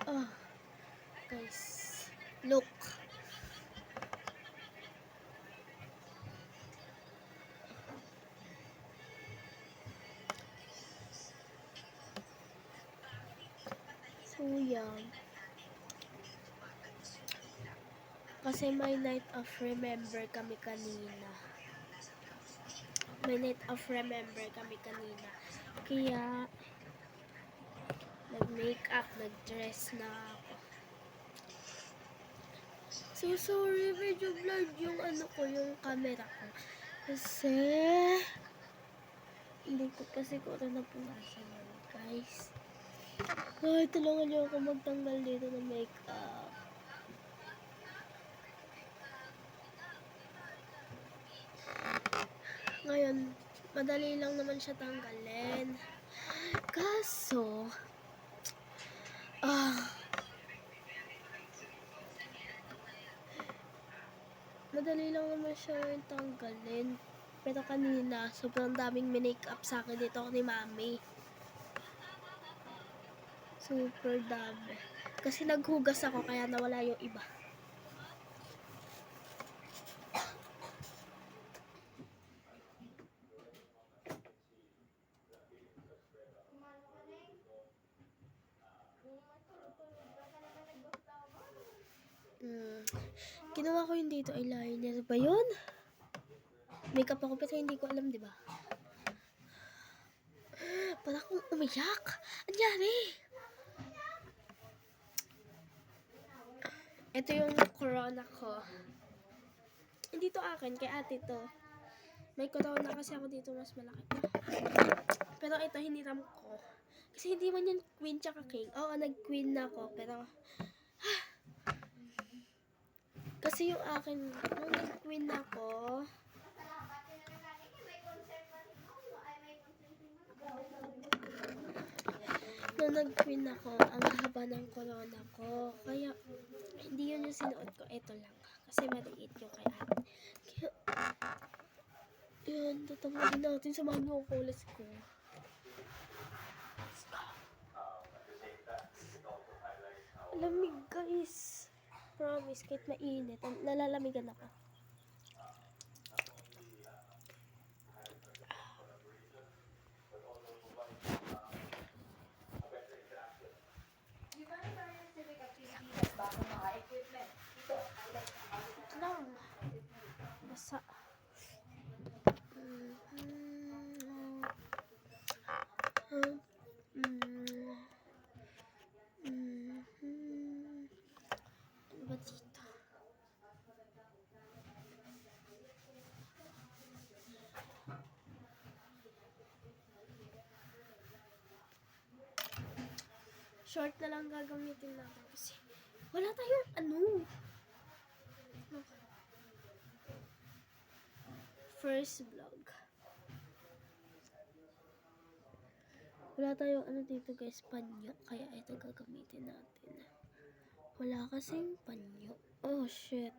Oh, guys, look. So, yan. Kasi may night of remember kami kanina. May night of remember kami kanina. Kaya, nag-makeup, nag-dress na ako. So, sorry, medyo blurred yung yung camera ko. Kasi, hindi ko kasi ko ito napunasan yan, guys. Ay, tulungan niyo ako magtanggal dito ng makeup. Ngayon, madali lang naman siya tanggalin. Kaso, madali lang naman siya tanggalin. Pero kanina, sobrang daming minake-up sa akin dito ni Mami. Super dami. Kasi naghugas ako kaya nawala yung iba. Ginawa ko yung dito eyeliner ba yun? Makeup ako pero hindi ko alam, di ba? Para akong umiyak. Anyari? Ito yung corona ko. Hindi to akin, kay ate to. May corona kasi ako dito mas malaki. Pero ito hiniram ko. Kasi hindi man yan queen tsaka king. Oo, nag-queen na ako. Pero, kasi yung akin, nung nag-queen ako, ang haba ng corona ko. Kaya, hindi yun yung sinuot ko. Ito lang. Kasi maliit yung kay ate. Kaya, yun, tatawagin natin. Samahan mo ako. Let's go. Lamig, guys. Promise, kahit mainit, nalalamigan ako. Ito lang. Basa. Ano ba dito? Short na lang gagamitin natin kasi wala tayong first vlog. Wala tayong dito guys, panyo. Kaya ito gagamitin natin. Wala kasing panyo. Oh shit.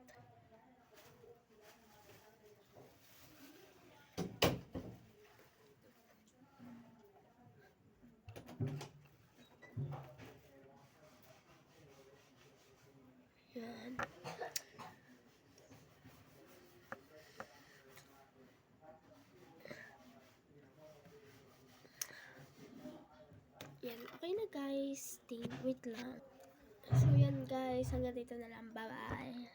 Yan. Yan. Okay na guys. Wait lang. So yan guys. Hanggang dito na lang. Bye bye.